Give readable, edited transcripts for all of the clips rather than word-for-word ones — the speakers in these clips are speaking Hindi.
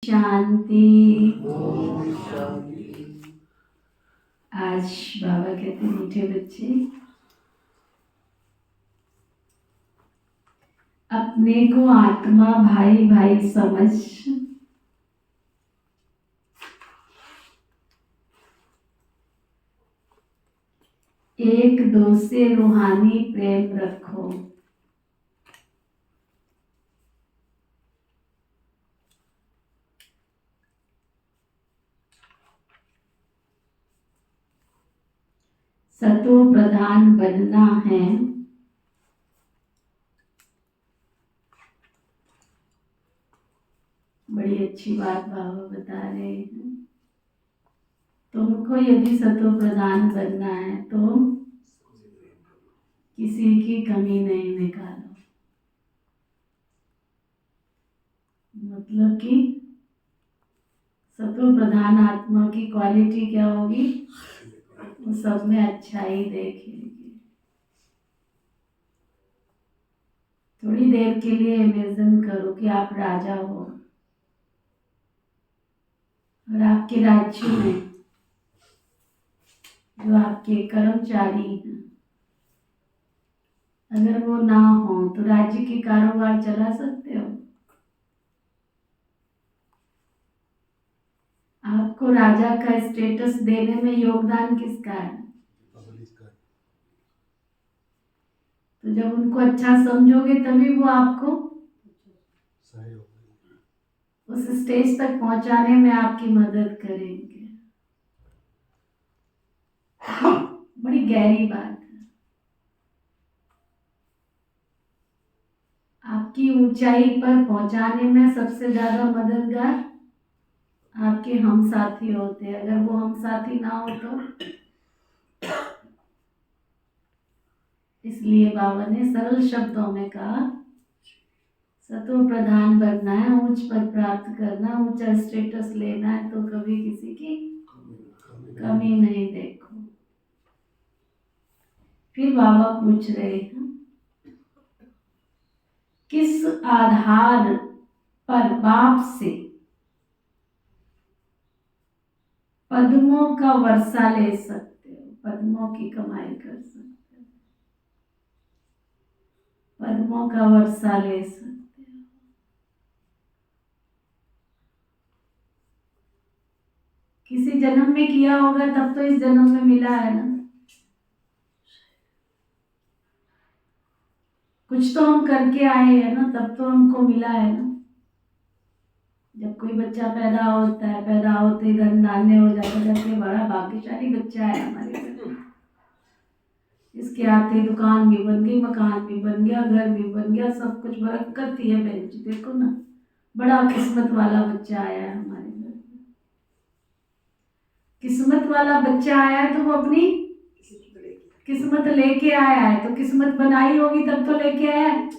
शांति। ओम शांति। आज बाबा कहते मीठे बच्चे, अपने को आत्मा भाई भाई समझ एक दो से रूहानी प्रेम रखो। सतो प्रधान बनना है। बड़ी अच्छी बात बाबा बता रहे हैं। तुमको यदि सतो प्रधान बनना है तो किसी की कमी नहीं निकालो। मतलब कि सतो प्रधान आत्मा की क्वालिटी क्या होगी? वो सब में अच्छाई देखेगी। थोड़ी देर के लिए इमेजिन करो कि आप राजा हो और आपके राज्य में जो आपके कर्मचारी हैं, अगर वो ना हो तो राज्य के कारोबार चला सकते हो? आपको राजा का स्टेटस देने में योगदान किसका है? तो जब उनको अच्छा समझोगे तभी वो आपको उस स्टेज तक पहुंचाने में आपकी मदद करेंगे। बड़ी गहरी बात है। आपकी ऊंचाई पर पहुंचाने में सबसे ज्यादा मददगार आपके हम साथी होते हैं। अगर वो हम साथी ना हो तो इसलिए बाबा ने सरल शब्दों में कहा, सतो प्रधान बनना है, उच्च पद प्राप्त करना, ऊंचा स्टेटस लेना है तो कभी किसी की कमी नहीं देखो। फिर बाबा पूछ रहे हैं, किस आधार पर बाप से पद्मों का वर्षा ले सकते हो, पद्मों की कमाई कर सकते हो, पद्मों का वर्षा ले सकते हो? किसी जन्म में किया होगा तब तो इस जन्म में मिला है ना। कुछ तो हम करके आए हैं ना, तब तो हमको मिला है ना। जब कोई बच्चा पैदा होता है, पैदा होते ही धन धान्य हो जाता है, जबकि बड़ा भाग्यशाली बच्चा है हमारे घर में। इसके आते ही दुकान भी बन गई, मकान भी बन गया, घर भी बन गया, सब कुछ बरकत ही है। बहन जी देखो ना, बड़ा किस्मत वाला बच्चा आया है हमारे घर में। किस्मत वाला बच्चा आया है तो वो अपनी किस्मत लेके आया है, तो किस्मत बनाई होगी तब तो लेके आया है।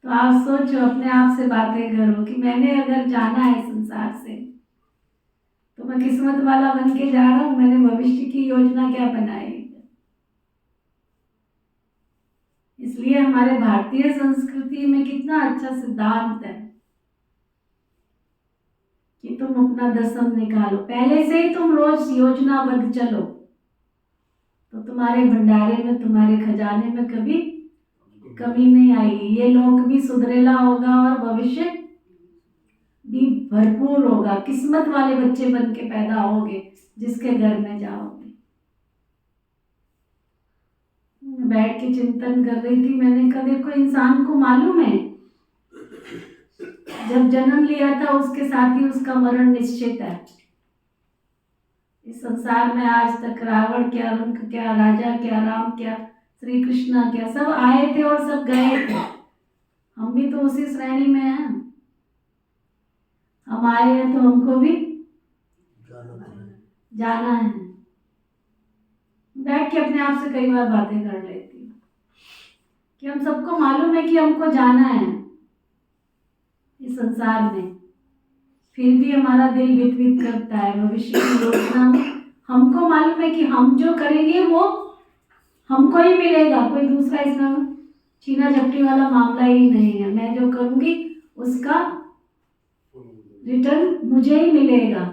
तो आप सोचो, अपने आप से बातें करो कि मैंने अगर जाना है संसार से तो मैं किस्मत वाला बन के जा रहा हूं। मैंने भविष्य की योजना क्या बनाई? इसलिए हमारे भारतीय संस्कृति में कितना अच्छा सिद्धांत है कि तुम अपना दसम निकालो, पहले से ही तुम रोज योजनाबद्ध चलो तो तुम्हारे भंडारे में, तुम्हारे खजाने में कभी कमी नहीं आएगी। ये लोक भी सुधरेला होगा और भविष्य भी भरपूर होगा। किस्मत वाले बच्चे बन के पैदा होगे जिसके घर में जाओगे। बैठ के चिंतन कर रही थी, मैंने कहा देखो, इंसान को मालूम है जब जन्म लिया था उसके साथ ही उसका मरण निश्चित है। इस संसार में आज तक रावण क्या, रंक क्या, राजा क्या, राम क्या, श्री कृष्णा क्या, सब आए थे और सब गए थे। हम भी तो उसी श्रेणी में हैं। हम आए हैं तो हमको भी जाना है। बैठ के अपने आप से कई बार बातें कर लेती हूँ कि हम सबको मालूम है कि हमको जाना है इस संसार में, फिर भी हमारा दिल वित करता है भविष्य की योजना में। हमको मालूम है कि हम जो करेंगे वो हमको ही मिलेगा, कोई दूसरा इसमें छीना झपटी वाला मामला ही नहीं है। मैं जो करूंगी उसका रिटर्न मुझे ही मिलेगा।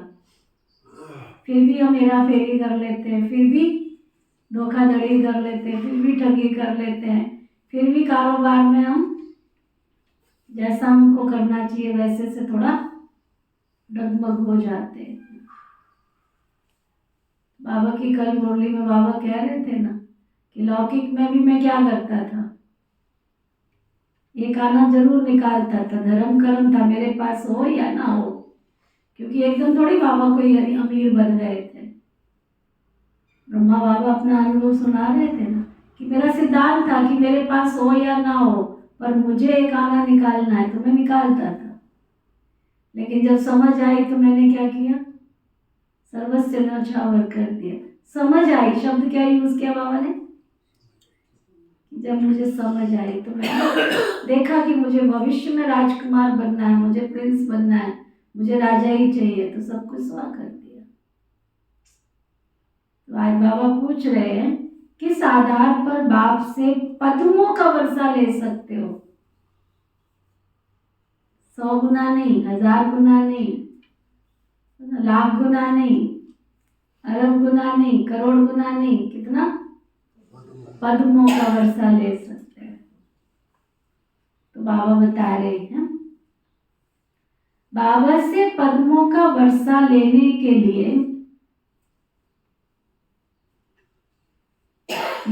फिर भी हम हेरा फेरी कर लेते हैं, फिर भी धोखाधड़ी कर लेते हैं, फिर भी ठगी कर लेते हैं, फिर भी कारोबार में हम जैसा हमको करना चाहिए वैसे से थोड़ा डगमग हो जाते हैं। बाबा की कल मुरली में बाबा कह रहे थे ना कि लौकिक में भी मैं क्या करता था, एक आना जरूर निकालता था, धर्म कर्म था मेरे पास हो या ना हो, क्योंकि एकदम थोड़ी बाबा कोई अमीर बन गए थे। ब्रह्मा बाबा अपना अनुभव सुना रहे थे ना कि मेरा सिद्धांत था कि मेरे पास हो या ना हो, पर मुझे एक आना निकालना है, तो मैं निकालता था। लेकिन जब समझ आई तो मैंने क्या किया, सर्वस्व न्यौछावर कर दिया। समझ आई शब्द क्या यूज किया बाबा ने, जब मुझे समझ आई तो मैंने देखा कि मुझे भविष्य में राजकुमार बनना है, मुझे प्रिंस बनना है, मुझे राजा ही चाहिए, तो सब कुछ स्वा कर दिया। तो आज बाबा पूछ रहे हैं किस आधार पर बाप से पद्मों का वर्षा ले सकते हो? 100 गुना नहीं, 1000 गुना नहीं, लाख गुना नहीं, अरब गुना नहीं, करोड़ गुना नहीं, कितना? पद्मों का वर्षा ले सकते हैं। तो बाबा बता रहे हैं बाबा से पद्मों का वर्षा लेने के लिए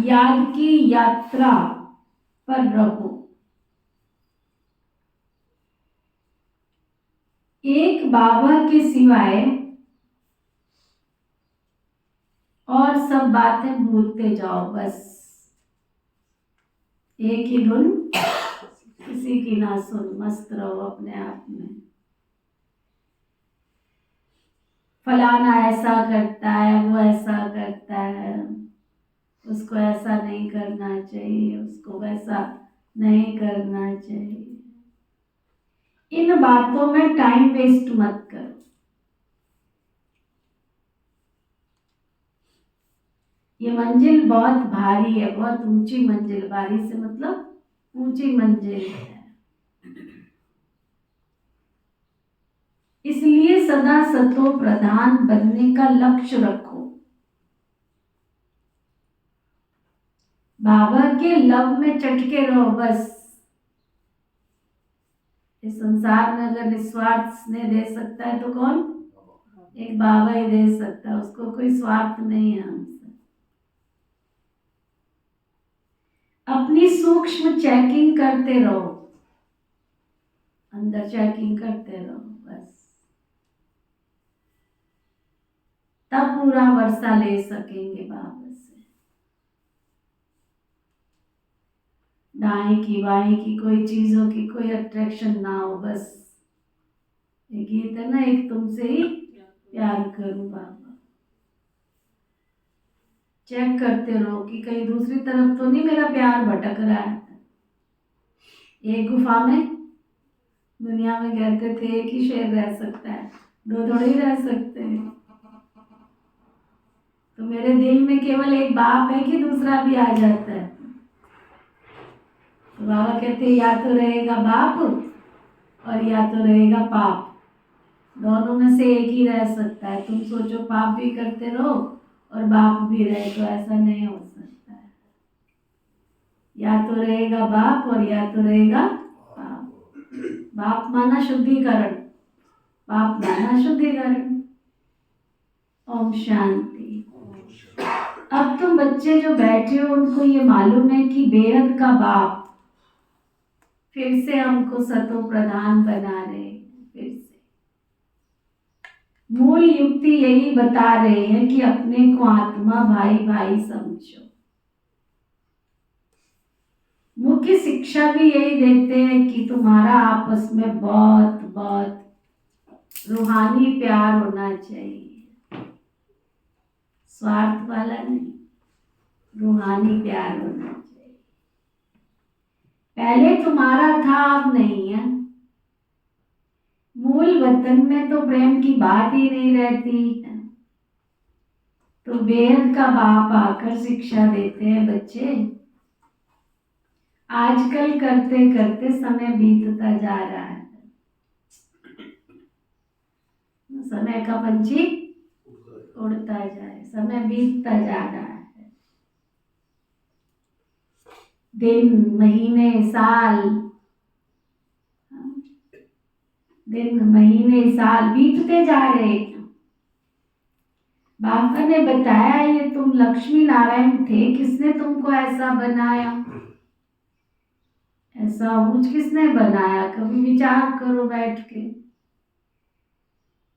याद की यात्रा पर रहो। एक बाबा के सिवाय और सब बातें भूलते जाओ, बस एक ही धुन, किसी की ना सुन, मस्त रहो अपने आप में। फलाना ऐसा करता है, वो ऐसा करता है, उसको ऐसा नहीं करना चाहिए, उसको वैसा नहीं करना चाहिए। इन बातों में टाइम वेस्ट मत करो। ये मंजिल बहुत भारी है, बहुत ऊंची मंजिल, भारी से मतलब ऊंची मंजिल है। इसलिए सदा सतो प्रधान बनने का लक्ष्य रखो। बाबा के लव में चटके रहो बस। इस संसार में अगर निस्वार्थ स्नेह दे सकता है तो कौन? एक बाबा ही दे सकता है, उसको कोई स्वार्थ नहीं है हमसे। अपनी सूक्ष्म चेकिंग करते रहो, अंदर चेकिंग करते रहो बस, तब पूरा वर्षा ले सकेंगे बाबा से। दाएं की बाएं की कोई चीजों की कोई अट्रैक्शन ना हो, बस एक गीत है ना, एक तुमसे ही प्यार करूं बाबा। चेक करते रहो कि कहीं दूसरी तरफ तो नहीं मेरा प्यार भटक रहा है। एक गुफा में दुनिया में कहते थे एक ही शेर रह सकता है, दो थोड़े ही रह सकते हैं। तो मेरे दिल में केवल एक बाप है कि दूसरा भी आ जाता है। तो बाबा कहते हैं या तो रहेगा बाप और या तो रहेगा पाप, दोनों में से एक ही रह सकता है। तुम सोचो पाप भी करते रहो और बाप भी रहे, तो ऐसा नहीं हो सकता है। या तो रहेगा बाप और या तो रहेगा पाप। बाप माना शुद्धिकरण, पाप माना शुद्धिकरण। ओम शांति। अब तुम बच्चे जो बैठे हो उनको ये मालूम है कि बेहद का बाप फिर से हमको सतो प्रधान बना रहे हैं। फिर से मूल युक्ति यही बता रहे हैं कि अपने को आत्मा भाई भाई समझो। मुख्य शिक्षा भी यही देते हैं कि तुम्हारा आपस में बहुत बहुत रूहानी प्यार होना चाहिए, स्वार्थ वाला नहीं, रूहानी प्यार होना चाहिए। पहले तुम्हारा था अब नहीं है। मूल वतन में तो प्रेम की बात ही नहीं रहती है। तो बेहद का बाप आकर शिक्षा देते हैं, बच्चे आजकल करते करते समय बीतता जा रहा है। समय का पंछी उड़ता जाए, समय बीतता जा रहा है। दिन, महीने, साल, दिन, महीने, साल बीतते जा रहे हैं। बाबा ने बताया ये तुम लक्ष्मी नारायण थे, किसने तुमको ऐसा बनाया, ऐसा ऊंच किसने बनाया? कभी विचार करो बैठ के।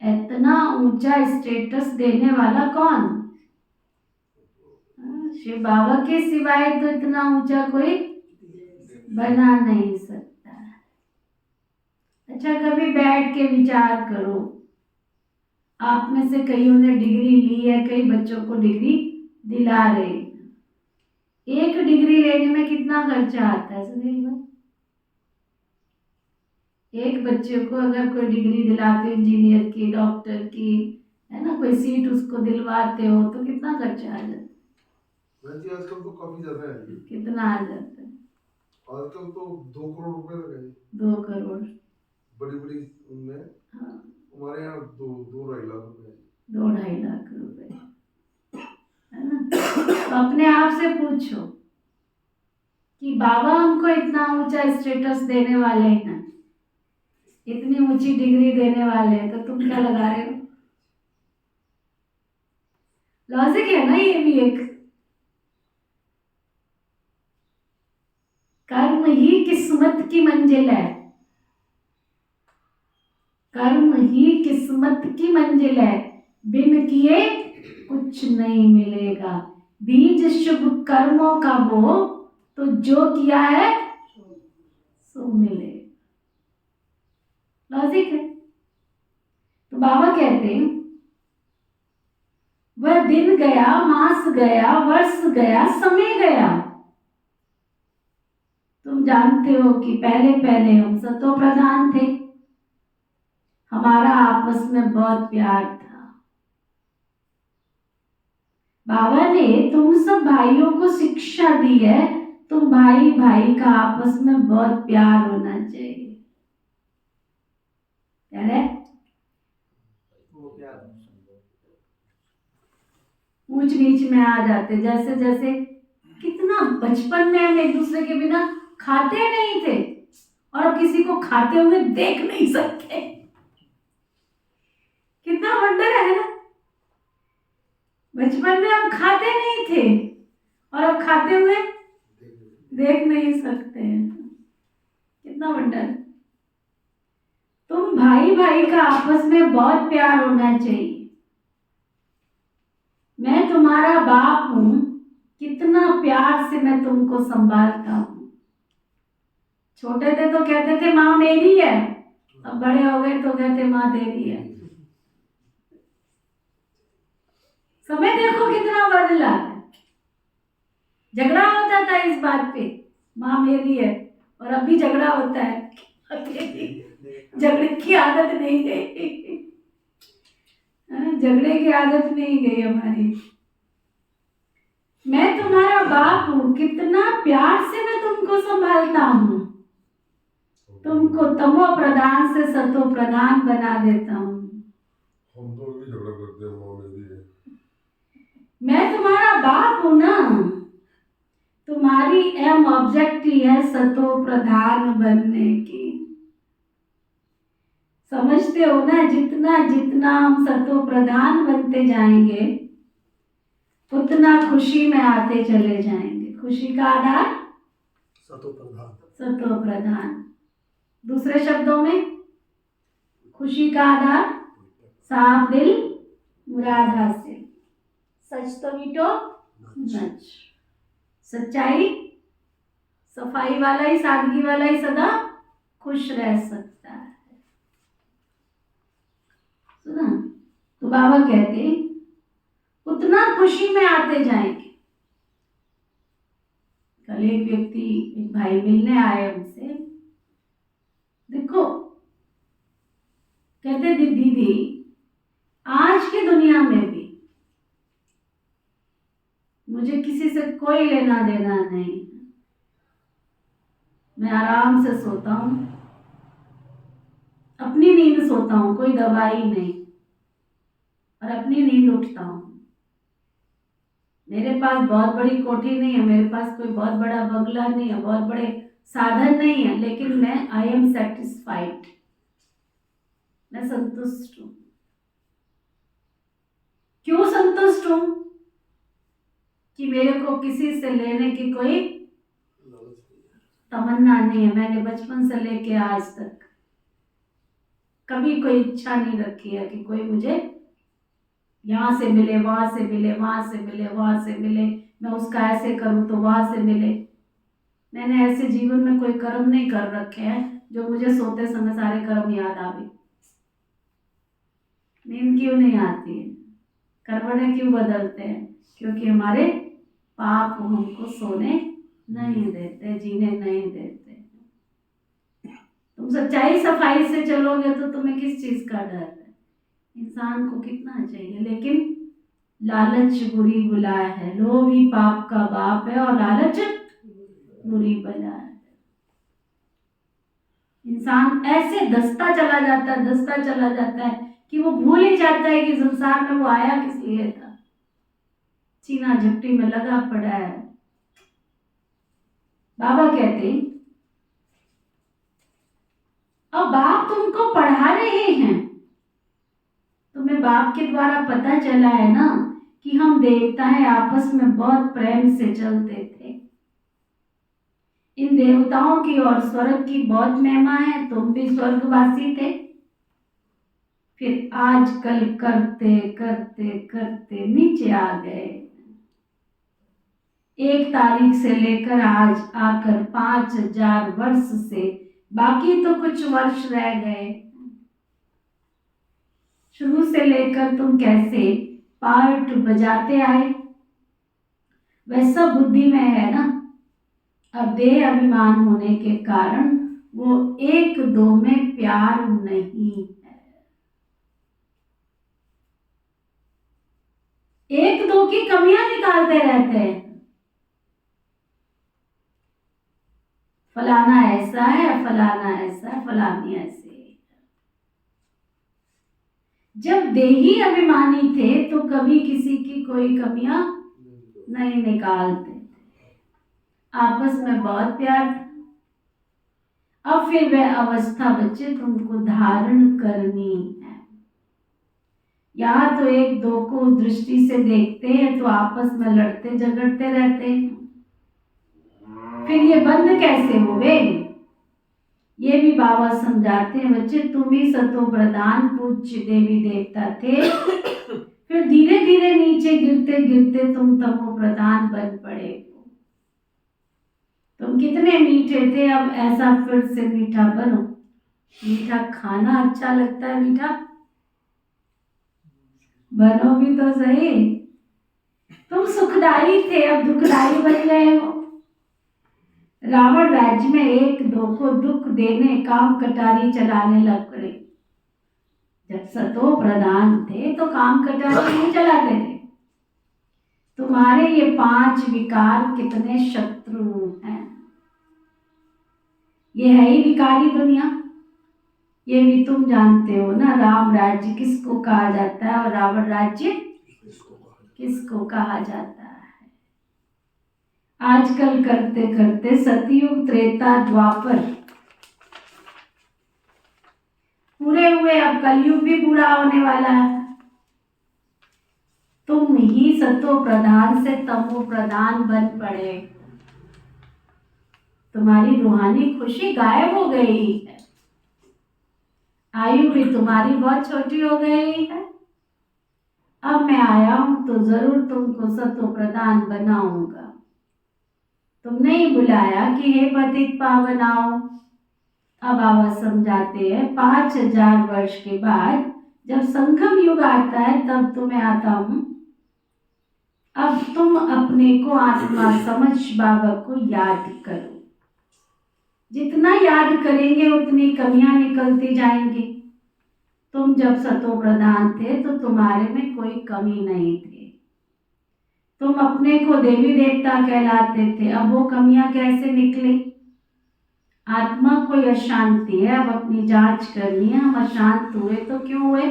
इतना ऊंचा स्टेटस देने वाला कौन? शिव बाबा के सिवाय तो इतना ऊंचा कोई बना नहीं सकता। अच्छा, कभी बैठ के विचार करो। आप में से कईयों ने डिग्री ली है, कई बच्चों को डिग्री दिला रहे। एक डिग्री लेने में कितना खर्चा आता है सुनिए? एक बच्चे को अगर कोई डिग्री दिलाते हो, इंजीनियर की, डॉक्टर की, है ना, कोई सीट उसको दिलवाते हो तो कितना खर्चा आ जाता है? जी आजकल तो काफी ज्यादा है जी। कितना आ जाता है? आजकल तो 2 करोड़ रुपए तक है जी। 2 करोड़? बड़ी बड़ी उनमें। हाँ, हमारे यहाँ 2-2.5 लाख रुपए है जी। 2-2.5 लाख रुपए, है ना? तो अपने आप से पूछो कि बाबा हमको इतना ऊंचा स्टेटस देने वाले हैं ना, इतनी ऊंची डिग्री देने वाले हैं, तो तुम क्या लगा रहे हो? लॉजिक है ना ये भी एक। कर्म ही किस्मत की मंजिल है, कर्म ही किस्मत की मंजिल है, बिन किए कुछ नहीं मिलेगा। बीज शुभ कर्मों का बो, तो जो किया है सो मिले। लॉजिक है। तो बाबा कहते हैं वह दिन गया, मास गया, वर्ष गया, समय गया। तुम जानते हो कि पहले पहले हम सतो प्रधान थे, हमारा आपस में बहुत प्यार था। बाबा ने तुम सब भाइयों को शिक्षा दी है, तुम भाई भाई का आपस में बहुत प्यार होना चाहिए। क्या है? ऊंच नीच में आ जाते, जैसे जैसे कितना बचपन में हम एक दूसरे के बिना खाते नहीं थे और अब किसी को खाते हुए देख नहीं सकते। कितना वंडर है ना। बचपन में हम खाते नहीं थे और अब खाते हुए देख नहीं सकते हैं। कितना वंडर। तुम भाई भाई का आपस में बहुत प्यार होना चाहिए। मैं तुम्हारा बाप हूं, कितना प्यार से मैं तुमको संभालता हूं। छोटे थे तो कहते थे माँ मेरी है, अब बड़े हो गए तो कहते माँ तेरी है। समय देखो कितना बदला है। झगड़ा होता था इस बात पे, माँ मेरी है, और अभी झगड़ा होता है झगड़े की आदत नहीं गई। झगड़े की आदत नहीं गई हमारी। मैं तुम्हारा बाप हूं, कितना प्यार से मैं तुमको संभालता हूं, तुमको तमो प्रधान से सतो प्रधान बना देता हूं। हम तो भी झगड़ा करते हैं, माँ मेरी है। मैं तुम्हारा बाप हूं ना, तुम्हारी एम ऑब्जेक्ट ही है सतो प्रधान बनने की। समझते हो ना, जितना जितना हम सतो प्रधान बनते जाएंगे उतना खुशी में आते चले जाएंगे। खुशी का आधार सतो प्रधान। सतो प्रधान। दूसरे शब्दों में खुशी का आधार साफ दिल मुराद हासिल। सच तो मीठो नच। सच्चाई, सफाई वाला ही, सादगी वाला ही सदा खुश रह सकता है। सुना? तो बाबा कहते उतना खुशी में आते जाएंगे। कल एक व्यक्ति, एक भाई मिलने आए हमसे। देखो, कहते दीदी आज की दुनिया में भी मुझे किसी से कोई लेना देना नहीं, मैं आराम से सोता हूँ, अपनी नींद सोता हूँ, कोई दवाई नहीं। अपनी नींद उठता हूँ। मेरे पास बहुत बड़ी कोठी नहीं है, मेरे पास कोई बहुत बड़ा बंगला नहीं है, बहुत बड़े साधन नहीं है, लेकिन मैं आई एम सेटिस्फाइड, मैं संतुष्ट हूँ। क्यों संतुष्ट हूँ? कि मेरे को किसी से लेने की कोई तमन्ना नहीं है। मैंने बचपन से लेके आज तक कभी कोई इच्छा नहीं रखी है कि कोई मुझे यहाँ से मिले, वहां से मिले, वहां से मिले, वहां से मिले, मैं उसका ऐसे करूं तो वहां से मिले। मैंने ऐसे जीवन में कोई कर्म नहीं कर रखे हैं जो मुझे सोते समय सारे कर्म याद आवे। नींद क्यों नहीं आती है? करवटें क्यों बदलते हैं? क्योंकि हमारे पाप हमको सोने नहीं देते, जीने नहीं देते। तुम सच्चाई सफाई से चलोगे तो तुम्हें किस चीज का डर है? इंसान को कितना चाहिए, लेकिन लालच बुरी बला है। लोभ ही पाप का बाप है और लालच बुरी बला है। इंसान ऐसे धंसता चला जाता है कि वो भूल ही जाता है कि संसार में वो आया किस लिए था। चीना झपटी में लगा पड़ा है। बाबा कहते अब बाप तुमको पढ़ा रहे हैं, तुम्हें बाप के द्वारा पता चला है ना कि हम देवताएं आपस में बहुत प्रेम से चलते थे। इन देवताओं की और स्वर्ग की बहुत महिमा है, तुम भी स्वर्गवासी थे। फिर आजकल करते करते करते नीचे आ गए। 1 तारीख से लेकर आज आकर 5000 वर्ष से बाकी तो कुछ वर्ष रह गए। शुरू से लेकर तुम कैसे पार्ट बजाते आए वैसा बुद्धि में है ना। अब देह अभिमान होने के कारण वो 1-2 में प्यार नहीं है। 1-2 की कमियां निकालते रहते हैं। फलाना ऐसा है, फलाना ऐसा है, फलानी ऐसे है। जब देही अभिमानी थे तो कभी किसी की कोई कमियां नहीं निकालते थे, आपस में बहुत प्यार था। अब फिर वह अवस्था बच्चे तुमको धारण करनी है। यहाँ तो 1-2 को दृष्टि से देखते हैं तो आपस में लड़ते झगड़ते रहते हैं। फिर ये बंद कैसे हुए? ये भी बाबा समझाते हैं बच्चे, तुम ही सतो प्रधान पूज्य देवी देवता थे। फिर धीरे धीरे नीचे गिरते गिरते तुम तमो प्रधान बन पड़े। तुम कितने मीठे थे, अब ऐसा फिर से मीठा बनो। मीठा खाना अच्छा लगता है, मीठा बनो भी तो सही। तुम सुखदाई थे, अब दुखदाई बन गए हो। रावण राज्य में 1-2 को दुख देने काम कटारी चलाने लग पड़े। जब सतो प्रधान थे तो काम कटारी नहीं चलाते थे। तुम्हारे ये 5 विकार कितने शत्रु हैं। ये है ही विकारी दुनिया, ये भी तुम जानते हो ना। राम राज्य किसको कहा जाता है और रावण राज्य किसको कहा जाता है। आजकल करते करते सतयुग त्रेता द्वापर पूरे हुए, अब कलयुग भी पूरा होने वाला है। तुम ही सतो प्रधान से तमो प्रधान बन पड़े। तुम्हारी रूहानी खुशी गायब हो गई है। आयु भी तुम्हारी बहुत छोटी हो गई है। अब मैं आया हूं तो जरूर तुमको सतो प्रधान बनाऊंगा। तुमने ही बुलाया कि हे पतित पावन आओ। अब बाबा समझाते हैं 5000 वर्ष के बाद जब संगम युग आता है तब तुम्हें आता हूं। अब तुम अपने को आत्मा समझ बाबा को याद करो। जितना याद करेंगे उतनी कमियां निकलती जाएंगी। तुम जब सतो प्रधान थे तो तुम्हारे में कोई कमी नहीं थी। तुम अपने को देवी देवता कहलाते थे, अब वो कमियां कैसे निकली? आत्मा कोई अशांति है, अब अपनी जांच करनी है। हम अशांत हुए तो क्यों हुए?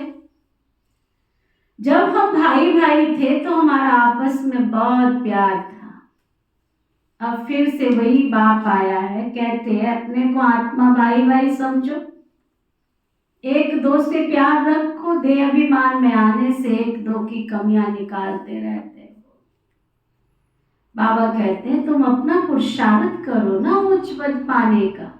जब हम भाई भाई थे तो हमारा आपस में बहुत प्यार था। अब फिर से वही बाप आया है, कहते हैं अपने को आत्मा भाई भाई समझो, एक दो से प्यार रखो, देह अभिमान में आने से एक दो की कमियां निकालते रहते हो। बाबा कहते हैं तुम अपना पुरुषार्थ करो ना उच्च पद पाने का।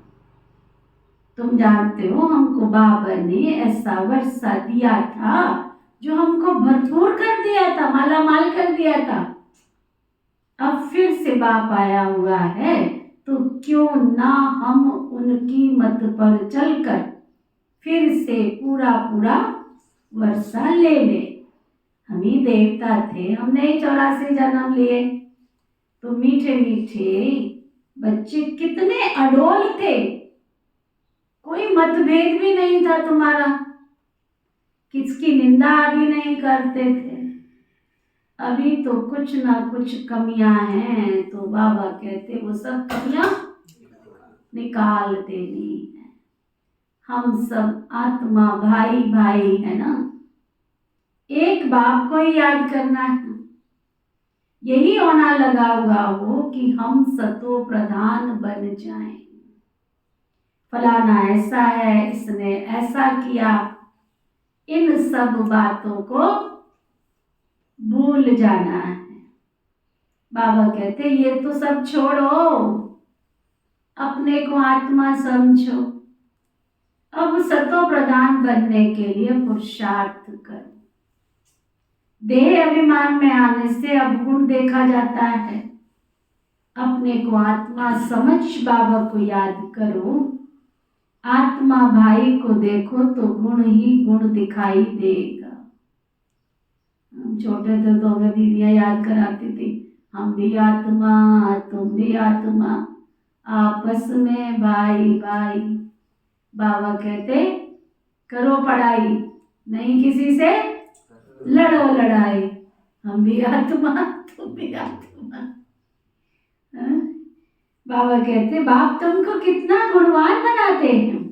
तुम जानते हो हमको बाबा ने ऐसा वर्षा दिया था जो हमको भरपूर कर दिया था, माला माल कर दिया था। अब फिर से बाप आया हुआ है तो क्यों ना हम उनकी मत पर चलकर फिर से पूरा पूरा वर्षा ले ले। हम ही देवता थे, हमने 84 जन्म लिए, तो मीठे मीठे बच्चे कितने अडोल थे, कोई मतभेद भी नहीं था तुम्हारा, किसकी निंदा आदि नहीं करते थे। अभी तो कुछ ना कुछ कमियां हैं, तो बाबा कहते वो सब कमियां निकाल देनी है। हम सब आत्मा भाई भाई है ना, एक बाप को ही याद करना है। यही होना लगा हुआ हो कि हम सतो प्रधान बन जाएं। फलाना ऐसा है, इसने ऐसा किया, इन सब बातों को भूल जाना है। बाबा कहते ये तो सब छोड़ो, अपने को आत्मा समझो। अब सतो प्रधान बनने के लिए पुरुषार्थ करो। देह अभिमान में आने से अवगुण देखा जाता है। अपने को आत्मा समझ बाबा को याद करो, आत्मा भाई को देखो तो गुण ही गुण दिखाई देगा। हम छोटे थे तो हमें दीदियां याद कराती थी, हम भी आत्मा तुम भी आत्मा, आपस में भाई भाई। बाबा कहते करो पढ़ाई, नहीं किसी से लड़ो लड़ाई, हम भी आत्मा तुम भी आत्मा। बाबा कहते बाप तुमको कितना गुणवान बनाते हैं,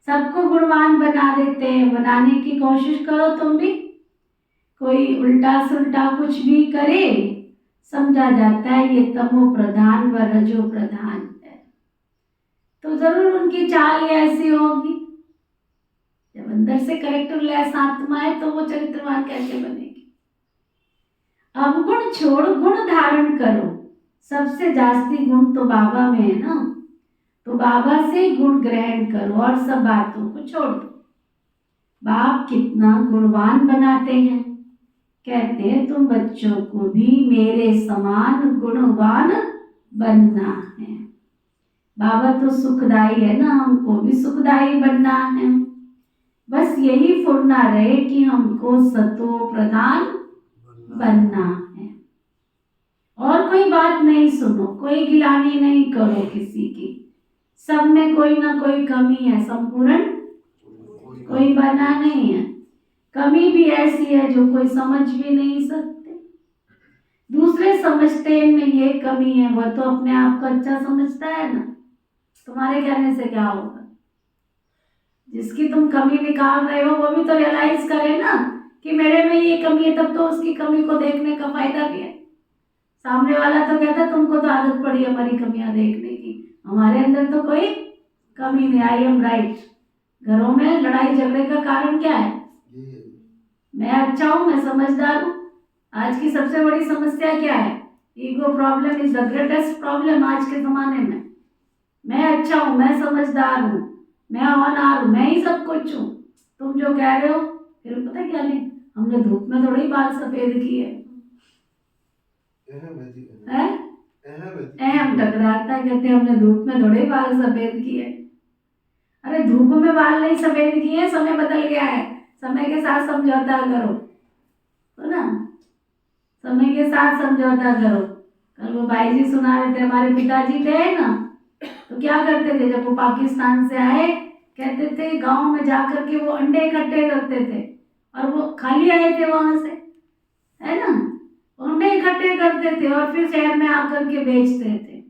सबको गुणवान बना देते हैं। बनाने की कोशिश करो तुम भी। कोई उल्टा सुल्टा कुछ भी करे, समझा जाता है ये तमो प्रधान व रजो प्रधान है, तो जरूर उनकी चाल ऐसी होगी। जब अंदर से कैरेक्टरलेस आत्मा है तो वो चरित्रवान कैसे बनेगी। अवगुण छोड़ गुण धारण करो। सबसे जास्ती गुण तो बाबा में है ना, तो बाबा से गुण ग्रहण करो और सब बातों को छोड़ दो। बाप कितना गुणवान बनाते हैं, कहते हैं तुम बच्चों को भी मेरे समान गुणवान बनना है। बाबा तो सुखदाई है ना, हमको भी सुखदाई बनना है। बस यही फुरना रहे कि हमको सतो प्रधान बनना है। और कोई बात नहीं सुनो, कोई गिलानी नहीं करो किसी की। सब में कोई ना कोई कमी है, संपूर्ण कोई बना नहीं है। कमी भी ऐसी है जो कोई समझ भी नहीं सकते। दूसरे समझते हैं में ये कमी है, वह तो अपने आप को अच्छा समझता है ना, तुम्हारे कहने से क्या होगा। जिसकी तुम कमी निकाल रहे हो वो भी तो रियलाइज करे ना कि मेरे में ये कमी है, तब तो उसकी कमी को देखने का फायदा भी है। सामने वाला तो कहता तुमको तो आदत पड़ी हमारी कमियां देखने की, हमारे अंदर तो कोई कमी नहीं। I am right. घरों में लड़ाई झगड़े का कारण क्या है, मैं अच्छा हूं, मैं समझदार हूं। आज की सबसे बड़ी समस्या क्या है, ego problem is the greatest problem आज के जमाने में। मैं अच्छा हूं, मैं समझदार हूं, मैं होनहार हूं, मैं ही सब कुछ हूं। तुम जो कह रहे हो, फिर पता है क्या नहीं, हमने धूप में थोड़ी बाल सफेद किए है। अहम टकराता, कहते हमने धूप में थोड़े बाल सफेद किए। अरे धूप में बाल नहीं सफेद किए, समय बदल गया है, समय के साथ समझौता करो, तो ना समय के साथ समझौता करो। कल वो भाई जी सुना रहे थे, हमारे पिताजी थे ना, तो क्या करते थे जब वो पाकिस्तान से आए, कहते थे गांव में जाकर के वो अंडे इकट्ठे करते थे, और वो खाली आए थे वहां से, है ना, अंडे इकट्ठे करते थे और फिर शहर में आकर के बेचते थे।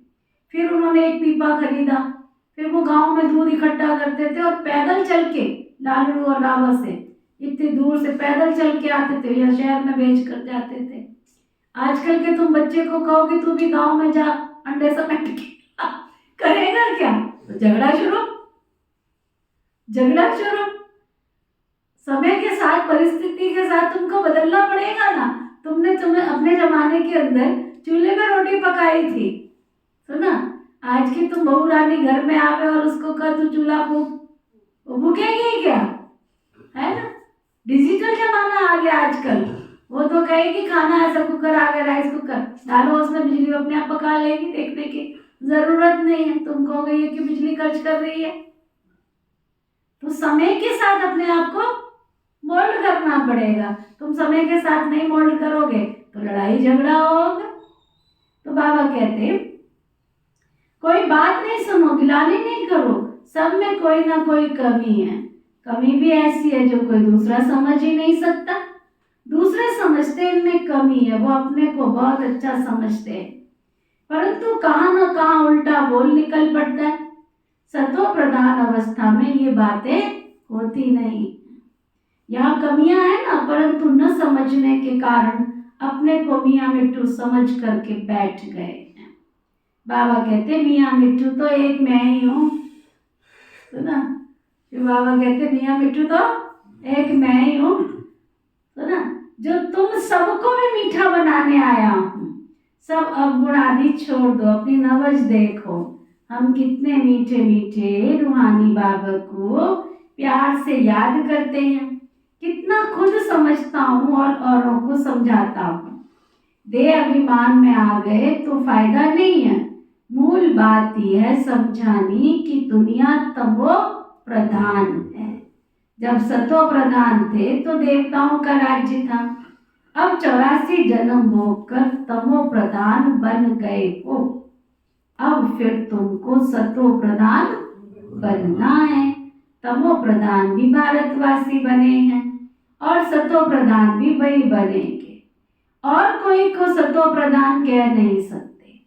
फिर उन्होंने एक पीपा खरीदा, फिर वो गांव में दूध इकट्ठा करते थे और पैदल चल के लालू और रावा से इतनी दूर से पैदल चल के आते थे या शहर में बेच कर जाते थे। आजकल के तुम बच्चे को कहो कि तू भी गांव में जा अंडे समेट के करेगा क्या? तो झगड़ा शुरू। समय के साथ, परिस्थिति के साथ तुमको बदलना पड़ेगा ना। तुम्हें अपने जमाने के अंदर चूल्हे में रोटी पकाई थी, सुना। आज की तुम बहू रानी घर में आवे और उसको कह तू चूल्हा फूक, वो भूखेगी क्या? है ना। डिजिटल जमाना आ गया आजकल। वो तो कहेगी खाना ऐसा कुकर आ गया, राइस कुकर डालो उसमें, बिजली अपने आप पका लेगी, देखने की जरूरत नहीं है। तुम कहोगे ये कि बिजली खर्च कर रही है। तो समय के साथ अपने आप को मोल्ड करना पड़ेगा। तुम समय के साथ नहीं मोल्ड करोगे तो लड़ाई झगड़ा होगा। तो बाबा कहते कोई बात नहीं सुनो, गिलानी नहीं करो, सब में कोई ना कोई कमी है। कमी भी ऐसी है जो कोई दूसरा समझ ही नहीं सकता। दूसरे समझते इनमें कमी है, वो अपने को बहुत अच्छा समझते हैं, परंतु कहाँ न कहाँ उल्टा बोल निकल पड़ता है। सतो प्रधान अवस्था में ये बातें होती नहीं। यहाँ कमियां है ना, परंतु न समझने के कारण अपने को मियाँ मिट्टू समझ करके बैठ गए हैं। बाबा कहते मियाँ मिट्टू तो एक मैं ही हूँ, सुना। बाबा कहते मियाँ मिट्टू तो एक मैं ही हूँ, सुना, जो तुम सबको भी मीठा बनाने आया हूँ। सब अवगुण आदि छोड़ दो, अपनी नवज देखो, हम कितने मीठे मीठे रूहानी बाबा को प्यार से याद करते हैं, कितना खुद समझता हूँ और औरों को समझाता हूँ। देह अभिमान में आ गए तो फायदा नहीं है। मूल बात यह है समझानी कि दुनिया तमो प्रधान है। जब सतो प्रधान थे तो देवताओं का राज्य था। अब 84 जन्म होकर तमो प्रधान बन गए हो। अब फिर तुमको सतो प्रधान बनना है। तमो प्रधान भी भारतवासी बने हैं और सतो प्रधान भी वही बनेंगे, और कोई को सतो प्रधान कह नहीं सकते।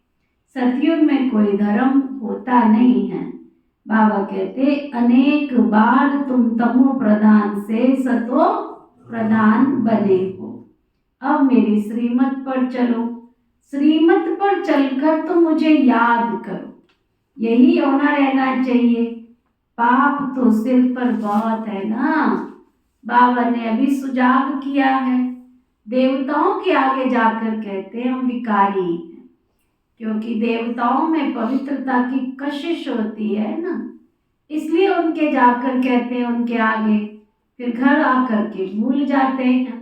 सतयुग में कोई धर्म होता नहीं है। बाबा कहते अनेक बार तुम तमो प्रधान से सतो प्रधान बने हो। अब मेरी श्रीमत पर चलो, श्रीमत पर चलकर तो मुझे याद करो, यही होना रहना चाहिए। पाप तो सिर पर बहुत है ना। बाबा ने अभी सुझाव किया है। देवताओं के आगे जाकर कहते हैं हम विकारी हैं, क्योंकि देवताओं में पवित्रता की कशिश होती है ना, इसलिए उनके जाकर कहते हैं उनके आगे, फिर घर आकर के भूल जाते हैं।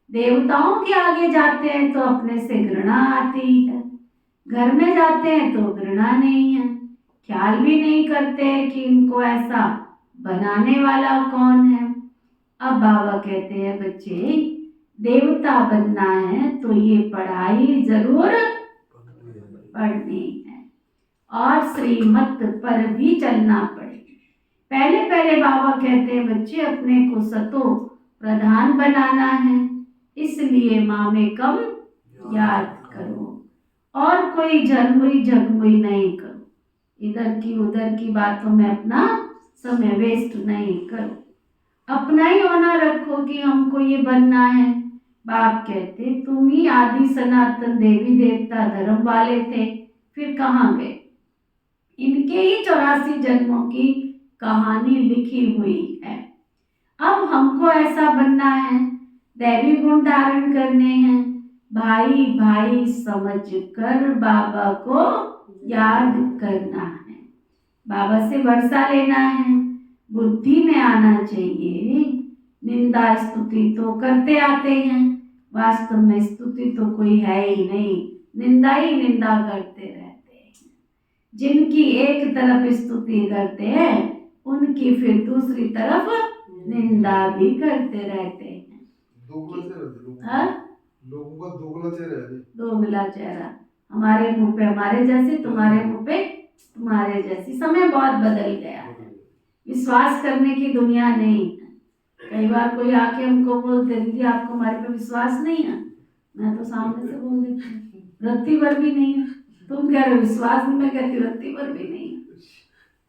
देवताओं के आगे जाते हैं तो अपने से घृणा आती है, घर में जाते हैं तो घृणा नहीं है, ख्याल भी नहीं करते कि इनको ऐसा बनाने वाला कौन है। अब बाबा कहते हैं बच्चे देवता बनना है तो ये पढ़ाई जरूर पढ़नी है और श्रीमत पर भी चलना पड़ेगा। पहले बाबा कहते हैं बच्चे अपने को सतो प्रधान बनाना है, इसलिए माँ में कम याद करो और कोई झगमुई नहीं करो। इधर की उधर की बातों में अपना समय वेस्ट नहीं करो। अपना ही होना रखो कि हमको ये बनना है। बाप कहते तुम ही आदि सनातन देवी देवता धर्म वाले थे, फिर कहाँ गए? इनके ही 84 जन्मों की कहानी लिखी हुई है। अब हमको ऐसा बनना है, दैवी गुण धारण करने हैं, भाई भाई समझ कर बाबा को याद करना है, बाबा से भरोसा लेना है, बुद्धि में आना चाहिए। निंदा स्तुति तो करते आते हैं, वास्तव में स्तुति तो कोई है ही नहीं, निंदा ही निंदा करते रहते हैं। जिनकी एक तरफ स्तुति करते हैं उनकी फिर दूसरी तरफ निंदा भी करते रहते हैं। लोगों का दोगला चेहरा है। दोगला चेहरा, हमारे मुंह पे हमारे जैसे, तुम्हारे मुंह पे तुम्हारे जैसी। समय बहुत बदल गया है, विश्वास करने की दुनिया नहीं है। कई बार कोई आके हमको बोलते दीदी आपको हमारे पे विश्वास नहीं है, मैं तो सामने से बोल देती हूँ रत्ती भर भी नहीं है। तुम कह रहे हो विश्वास नहीं, मैं कहती हूँ रत्ती भर भी नहीं है।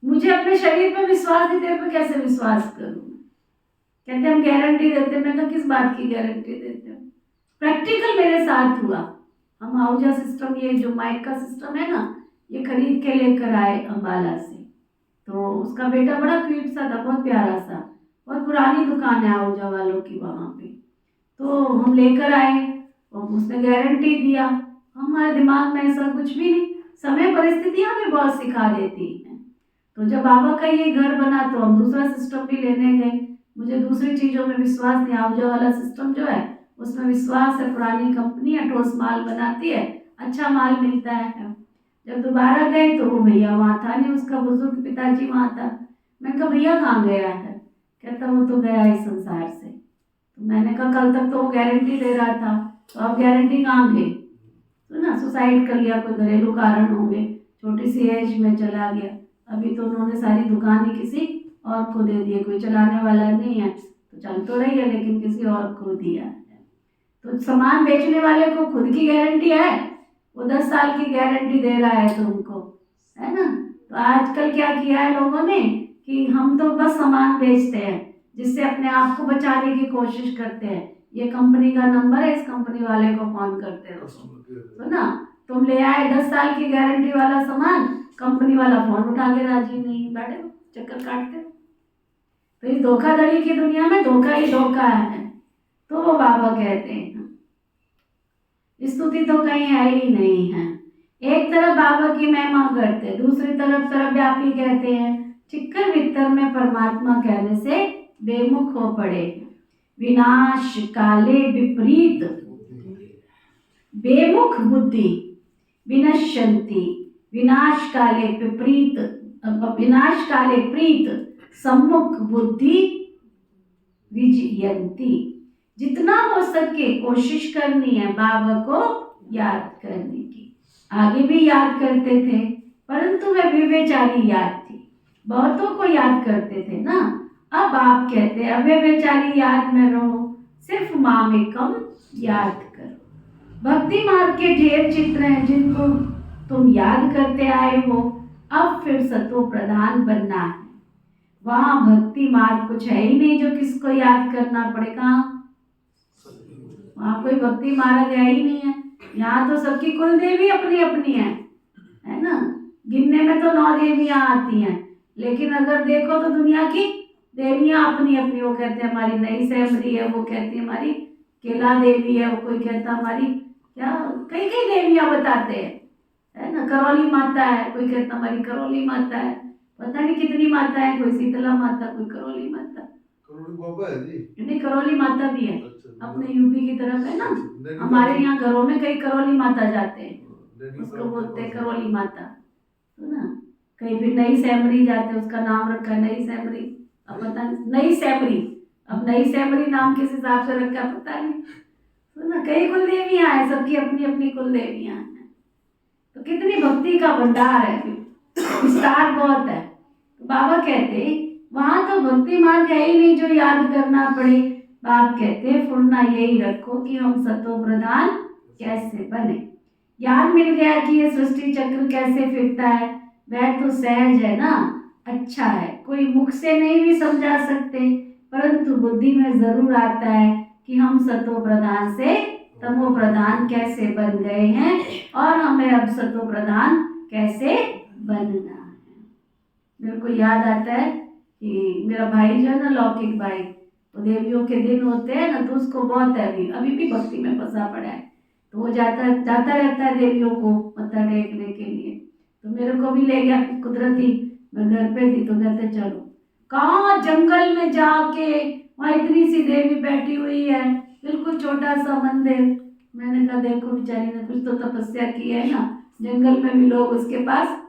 मुझे अपने शरीर पे विश्वास नहीं, तेरे पे कैसे विश्वास करूँ? कहते हम गारंटी देते। मैं कहा किस बात की गारंटी देते हो? प्रैक्टिकल मेरे साथ हुआ। हम आहूजा सिस्टम, ये जो माइक का सिस्टम है ना, ये खरीद के लेकर आए अम्बाला से। तो उसका बेटा बड़ा क्यूट सा था, बहुत प्यारा सा, बहुत पुरानी दुकान है आहूजा वालों की वहाँ पे। तो हम लेकर आए और उसने गारंटी दिया। हमारे दिमाग में ऐसा कुछ भी नहीं, समय परिस्थितियाँ भी बहुत सिखा देती हैं। तो जब बाबा का ये घर बना तो हम दूसरा सिस्टम भी लेने गए। मुझे दूसरी चीज़ों में विश्वास नहीं, आहूजा वाला सिस्टम जो है उसमें विश्वास है। पुरानी कंपनी है, ठोस माल बनाती है, अच्छा माल मिलता है। जब दोबारा गए तो वो भैया वहाँ था नहीं, उसका बुजुर्ग पिताजी वहाँ था। मैं कहा भैया कहाँ गया है? कहता वो तो गया इस संसार से। तो मैंने कहा कल तक तो वो गारंटी दे रहा था, तो अब गारंटी कहाँ गई? तो ना सुसाइड कर लिया, कोई घरेलू कारण होंगे, छोटी सी एज में चला गया। अभी तो उन्होंने सारी दुकान ही किसी और को दे दी है, कोई चलाने वाला नहीं है, तो चल तो रही है लेकिन किसी और को दिया है। तो सामान बेचने वाले को खुद की गारंटी है, वो 10 साल की गारंटी दे रहा है तुमको, है ना। तो आजकल क्या किया है लोगों ने कि हम तो बस सामान बेचते हैं, जिससे अपने आप को बचाने की कोशिश करते हैं। ये कंपनी का नंबर है, इस कंपनी वाले को फोन करते रहो, तो ना तुम ले आए 10 साल की गारंटी वाला सामान, कंपनी वाला फोन उठा के राजी नहीं, बैठे चक्कर काटते। तो इस धोखाधड़ी की दुनिया में धोखा ही धोखा है। तो वो बाबा कहते हैं स्तुति तो कहीं है ही नहीं है। एक तरफ बाबा की महिमा करते, दूसरी तरफ सर्वव्यापी कहते हैं। चिक्कर वित्तर में परमात्मा कहने से बेमुख हो पड़े। विनाश काले विपरीत बेमुख बुद्धि विनश्यन्ति, विनाश काले विपरीत, विनाश काले प्रीत सम्मुख बुद्धि विजयंती। जितना हो सके कोशिश करनी है बाबा को याद करने की। आगे भी याद करते थे, परंतु वह विवेचारी याद थी, बहुतों को याद करते थे ना। अब आप कहते हैं अब विवेचारी याद में रहो, सिर्फ मामेकम याद करो। भक्ति मार्ग के ढेर चित्र हैं जिनको तुम याद करते आए हो, अब फिर सतो प्रधान बनना है। वहां भक्ति मार्ग कुछ है ही नहीं जो किसको याद करना पड़ेगा। वहाँ कोई भक्ति मार्ग है ही नहीं है। यहाँ तो सबकी कुल देवी अपनी अपनी है ना। गिनने में तो 9 देवियां आती हैं, लेकिन अगर देखो तो दुनिया की देवियां अपनी अपनी। वो कहते हैं हमारी नई सैमरी है, वो कहती है हमारी केला देवी है, वो कोई कहता हमारी क्या कई कई देवियां बताते हैं, है ना। करौली माता है, कोई कहता हमारी करौली माता है, पता नहीं कितनी माता है, कोई शीतला माता, कोई करौली माता। करोड़ी बाबा है जी। नहीं, करौली माता भी है, अपने यूपी की तरफ है ना। हमारे यहाँ घरों में कई करौली माता जाते हैं, उसको बोलते हैं करौली माता, तो ना। कहीं फिर नई सैमरी जाते हैं, उसका नाम रखा है नई सैमरी। अब पता नहीं नई सैमरी, अब नई सैमरी नाम किस हिसाब से रखा पता नहीं, तो ना। कई कुल देवियां हैं, सबकी अपनी अपनी कुल देवियां हैं। तो कितनी भक्ति का भंडार है, विस्तार बहुत है। तो बाबा कहते वहां तो भक्ति मार्ग है ही नहीं जो याद करना पड़े। बाप कहते फुरना यही रखो कि हम सतो प्रधान कैसे बने। ज्ञान मिल गया कि ये सृष्टि चक्र कैसे फिरता है, वह तो सहज है ना, अच्छा है। कोई मुख से नहीं भी समझा सकते, परंतु बुद्धि में जरूर आता है कि हम सतो प्रधान से तमो प्रधान कैसे बन गए हैं और हमें अब सतो प्रधान कैसे बनना है। मेरे को याद आता है कि मेरा भाई जो है ना, लौकिक भाई, तो देवियों के दिन होते हैं ना, तो उसको बहुत है, अभी भी भक्ति में फंसा पड़ा है। तो वो जाता रहता है देवियों को मत्था टेकने के लिए। तो मेरे को भी ले गया कुदरती, मैं घर पे थी तो कहते चलो। कहाँ जंगल में जाके वहाँ इतनी सी देवी बैठी हुई है, बिल्कुल छोटा सा मंदिर। मैंने कहा देखो बेचारी ने कुछ तो तपस्या की है ना, जंगल में भी लोग उसके पास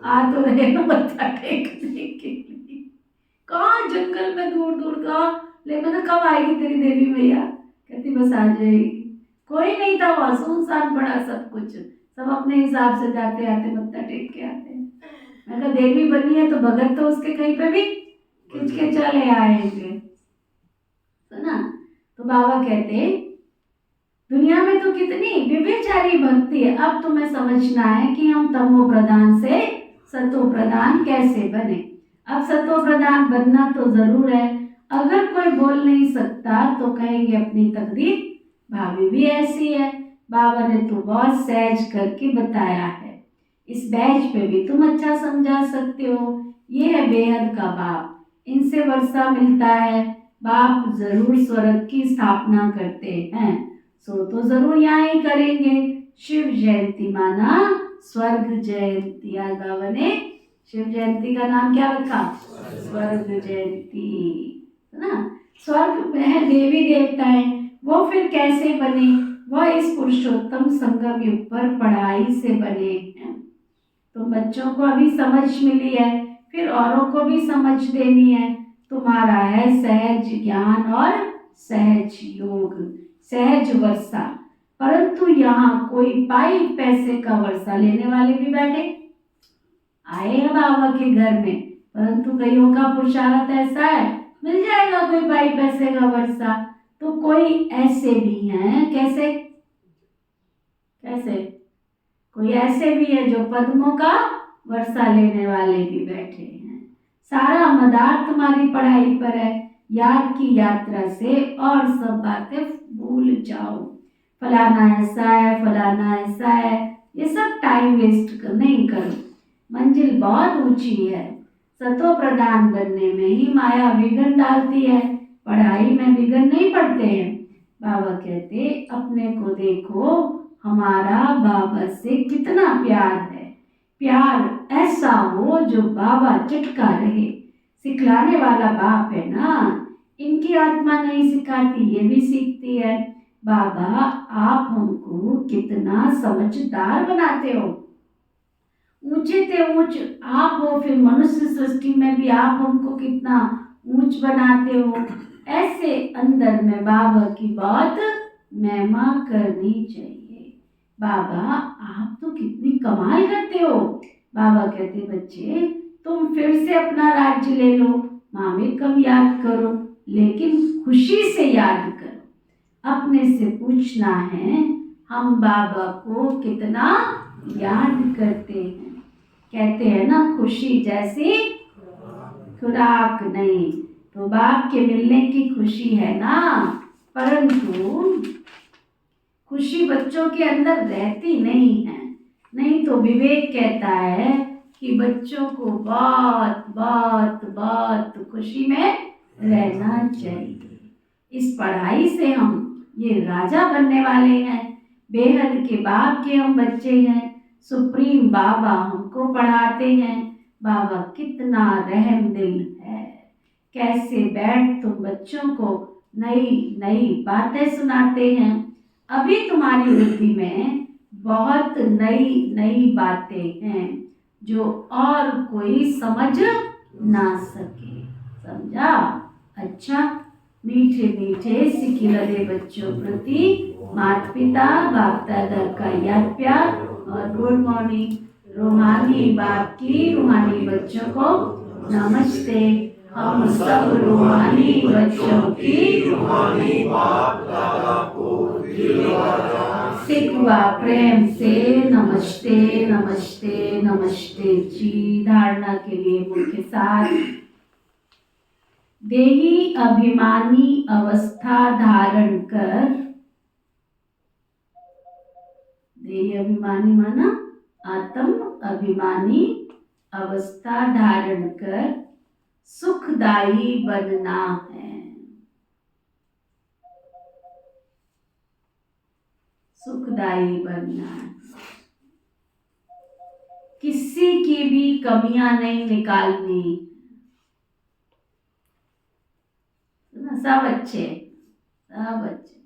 आ तो रहे ना मत्था टेकने के लिए। कहाँ जंगल में दूर दूर का, ले मैंने कब आएगी तेरी देवी मैया? कहती बस आ जाएगी। कोई नहीं था वहाँ, सुनसान पड़ा सब कुछ, सब अपने हिसाब से जाते आते मत्था टेक के आते। मैं कहा देवी बनी है तो भगत तो उसके कहीं पे भी खींच के चले आएंगे, तो ना। तो बाबा कहते दुनिया में तो कितनी विवेचारी भक्ति है। अब तुम्हें समझना है कि हम तमो प्रधान से सतो प्रधान कैसे बने। अब सतो प्रधान बनना तो जरूर है। अगर कोई बोल नहीं सकता तो कहेंगे अपनी तकदीर भाभी भी ऐसी है। बाबा ने तो बहुत सहज करके बताया है, इस बैच पे भी तुम अच्छा समझा सकते हो। ये है बेहद का बाप, इनसे वर्षा मिलता है। बाप जरूर स्वर्ग की स्थापना करते हैं, सो तो जरूर यहाँ ही करेंगे। शिव जयंती माना स्वर्ग जयंती। आज बाबा ने शिव जयंती का नाम क्या रखा? स्वर्ग जयंती, है ना। स्वर्ग में है देवी देवताएं, वो फिर कैसे बने? वह इस पुरुषोत्तम संगम युग पर पढ़ाई से बने हैं। तो बच्चों को अभी समझ मिली है, फिर औरों को भी समझ देनी है। तुम्हारा है सहज ज्ञान और सहज योग, सहज वर्षा। परंतु यहाँ कोई पाई पैसे का वर्षा लेने वाले भी बैठे आए हैं बाबा के घर में, परंतु कईयों का पुरुषार्थ ऐसा है मिल जाएगा कोई पाई पैसे का वर्षा। तो कोई ऐसे भी हैं, कैसे कैसे कोई ऐसे भी है जो पद्मों का वर्षा लेने वाले भी बैठे हैं। सारा मदार तुम्हारी पढ़ाई पर है, याद की यात्रा से और सब बातें भूल जाओ। फलाना ऐसा है, फलाना ऐसा है, ये सब टाइम वेस्ट नहीं करो। मंजिल बहुत ऊंची है, सतो प्रधान बनने में ही माया विघ्न डालती है, पढ़ाई में विघ्न नहीं पड़ते हैं। बाबा कहते अपने को देखो, हमारा बाबा से कितना प्यार है। प्यार ऐसा हो जो बाबा चटका रहे, सिखलाने वाला बाप है ना। इनकी आत्मा नहीं सिखाती, ये भी सीखती है। बाबा आप हमको कितना समझदार बनाते हो, ऊंचे ते ऊंच आप हो, फिर मनुष्य सृष्टि में भी आप हमको कितना ऊंच बनाते हो। ऐसे अंदर में बाबा की बहुत महिमा करनी चाहिए। बाबा आप तो कितनी कमाल करते हो। बाबा कहते बच्चे तुम फिर से अपना राज्य ले लो, मामे कम याद करो, लेकिन खुशी से याद करो। अपने से पूछना है हम बाबा को कितना याद करते हैं। कहते हैं ना खुशी जैसी खुराक नहीं, तो बाप के मिलने की खुशी है ना, परंतु खुशी बच्चों के अंदर रहती नहीं है। नहीं तो विवेक कहता है कि बच्चों को बहुत बहुत बहुत खुशी में रहना चाहिए। इस पढ़ाई से हम ये राजा बनने वाले हैं, बेहद के बाप के हम बच्चे हैं। सुप्रीम बाबा हमको पढ़ाते हैं। बाबा कितना रहम दिल है, कैसे बैठ तुम बच्चों को नई नई बातें सुनाते हैं। अभी तुम्हारी बुद्धि में बहुत नई नई बातें हैं जो और कोई समझ ना सके, समझा? अच्छा, मीठे मीठे सिखिलरे बच्चों प्रति माता पिता बाप दादा का याद प्यार और गुड मॉर्निंग। रूहानी बाप की रूहानी बच्चों को नमस्ते। हम सब रूहानी बच्चों की रूहानी बाप दादा को सिखवा प्रेम से नमस्ते नमस्ते नमस्ते जी। धारणा के लिए मुख्य सार, देही अभिमानी अवस्था धारण कर, देही अभिमानी माना आत्म अभिमानी अवस्था धारण कर सुखदायी बनना है। सुखदायी बनना है, किसी की भी कमियां नहीं निकालनी, सब अच्छे सब अच्छे।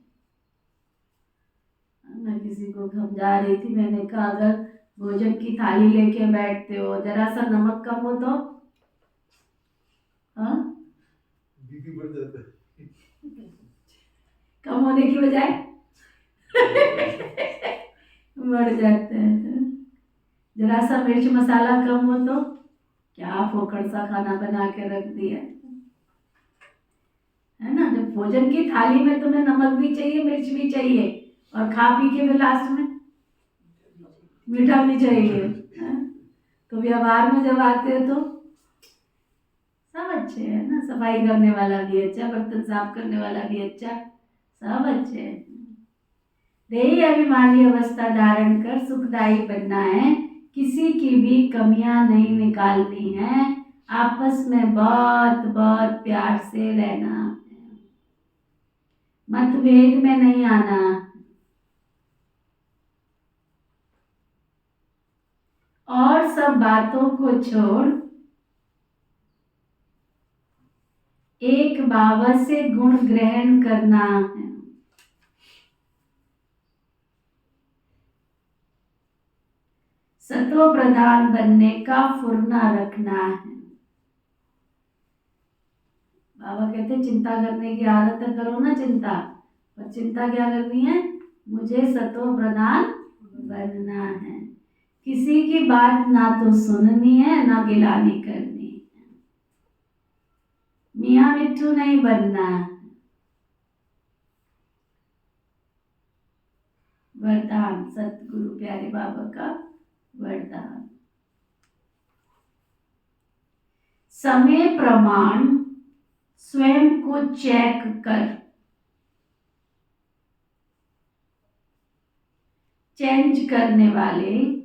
मैं किसी को समझा रही थी, मैंने कहा अगर भोजन की थाली लेके बैठते हो, जरा सा नमक कम हो तो हाँ बीपी बढ़ जाता है। कम होने की बजाय बढ़ जाते हैं। जरा सा मिर्च मसाला कम हो तो क्या फोकट सा खाना बना के रख दिया है ना। जब भोजन की थाली में तुम्हें नमक भी चाहिए, मिर्च भी चाहिए, और खा पी के फिर लास्ट में मीठा भी चाहिए, है? तो व्यवहार में जब आते हो तो सब अच्छे हैं ना, सफाई करने वाला भी अच्छा, बर्तन साफ करने वाला भी अच्छा, सब अच्छे हैं। देही अभिमानी अवस्था धारण कर सुखदायी बनना है, किसी की भी कमियां नहीं निकालनी है, आपस में बहुत बहुत प्यार से रहना है, मतभेद में नहीं आना, और सब बातों को छोड़ एक बाबा से गुण ग्रहण करना है। सत्व प्रधान बनने का फुर्ना रखना है। बाबा कहते चिंता करने की आदत करो ना चिंता, पर चिंता क्या करनी है, मुझे सत्व प्रधान बनना है, किसी की बात ना तो सुननी है ना गिलानी करनी है, मियाँ मिट्ठू नहीं बनना है। वरदान सतगुरु प्यारे बाबा का वरदान। समय प्रमाण स्वयं को चेक कर, चेंज करने वाले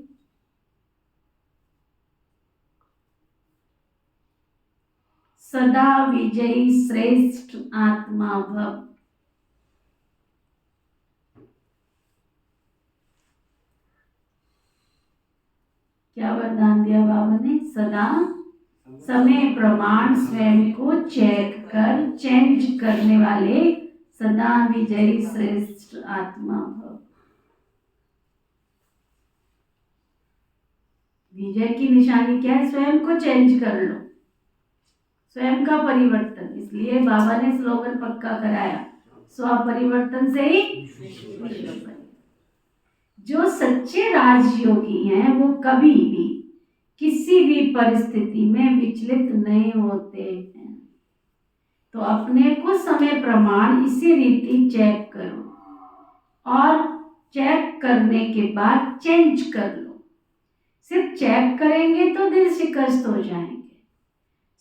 सदा विजयी श्रेष्ठ आत्मा भव। क्या वरदान दिया बाबा ने, सदा समय प्रमाण स्वयं को चेक कर, चेंज करने वाले सदा विजयी श्रेष्ठ आत्मा भव। विजय की निशानी क्या है, स्वयं को चेंज कर लो, स्वयं का परिवर्तन। इसलिए बाबा ने स्लोगन पक्का कराया, स्व परिवर्तन से ही विश्व परिवर्तन। जो सच्चे राजयोगी हैं वो कभी भी किसी भी परिस्थिति में विचलित नहीं होते हैं। तो अपने को समय प्रमाण इसी रीति चेक करो, और चेक करने के बाद चेंज कर लो। सिर्फ चेक करेंगे तो दिल शिकस्त हो जाएंगे,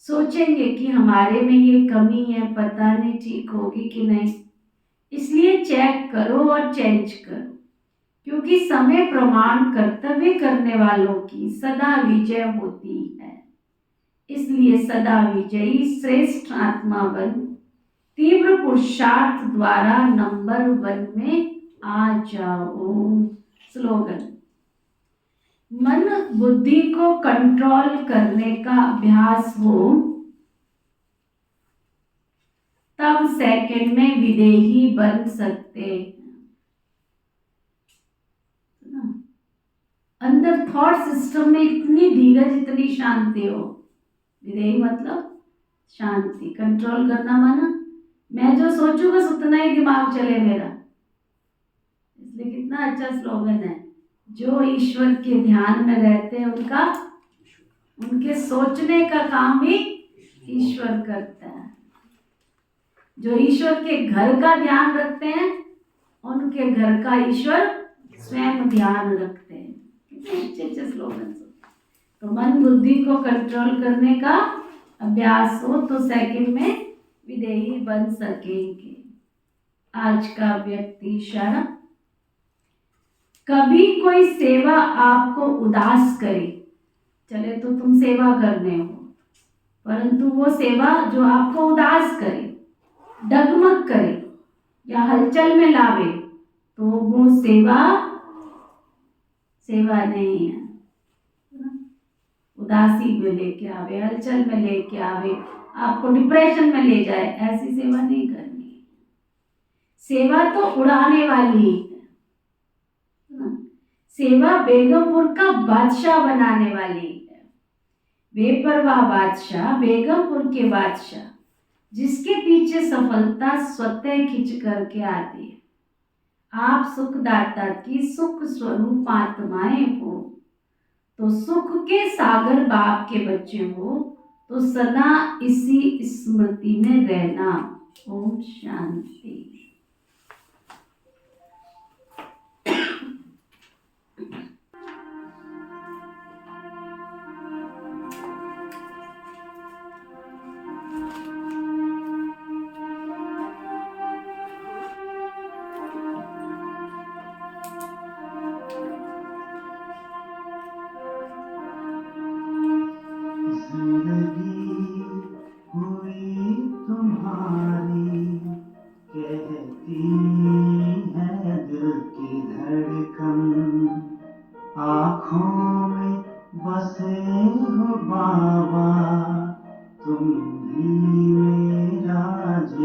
सोचेंगे कि हमारे में ये कमी है, पता नहीं ठीक होगी कि नहीं, इसलिए चेक करो और चेंज करो, क्योंकि समय प्रमाण कर्तव्य करने वालों की सदा विजय होती है। इसलिए सदा विजयी श्रेष्ठ आत्मा बन तीव्र पुरुषार्थ द्वारा नंबर 1 में आ जाओ। स्लोगन, मन बुद्धि को कंट्रोल करने का अभ्यास हो, तब सेकंड में विदेही बन सकते हैं। अंदर थॉट सिस्टम में इतनी धीरज, इतनी शांति हो, विदेही मतलब शांति। कंट्रोल करना माना मैं जो सोचूं बस उतना ही दिमाग चले मेरा। इसलिए कितना अच्छा स्लोगन है, जो ईश्वर के ध्यान में रहते हैं उनके सोचने का काम भी ईश्वर करता है। जो ईश्वर के घर का ध्यान रखते हैं उनके घर का ईश्वर स्वयं ध्यान रखते हैं। कितने अच्छे स्लोगन। तो मन बुद्धि को कंट्रोल करने का अभ्यास हो तो सेकंड में विदेही बन सकेंगे। आज का व्यक्ति इशारा, कभी कोई सेवा आपको उदास करे, चले तो तुम सेवा करने हो, परंतु वो सेवा जो आपको उदास करे, डगमग करे या हलचल में लावे, तो वो सेवा नहीं है। उदासी में लेके आवे, हलचल में लेके आवे, आपको डिप्रेशन में ले जाए, ऐसी सेवा नहीं करनी है। सेवा तो उड़ाने वाली है, सेवा बेगमपुर का बादशाह बनाने वाली है। बेपरवाह बादशाह, बेगमपुर के बादशाह, जिसके पीछे सफलता स्वतः खिंच करके आती है। आप सुखदाता की सुख स्वरूप आत्माएं हो, तो सुख के सागर बाप के बच्चे हो, तो सदा इसी स्मृति में रहना। ओम शांति।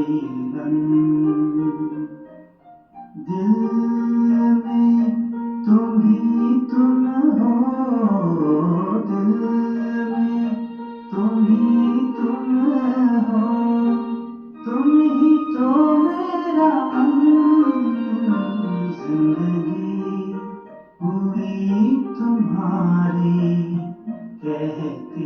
जीवन दिल में तुम ही तुम हो, दिल में तुम ही तुम हो, तुम ही तो मेरा जिंदगी हुई तुम्हारी कहती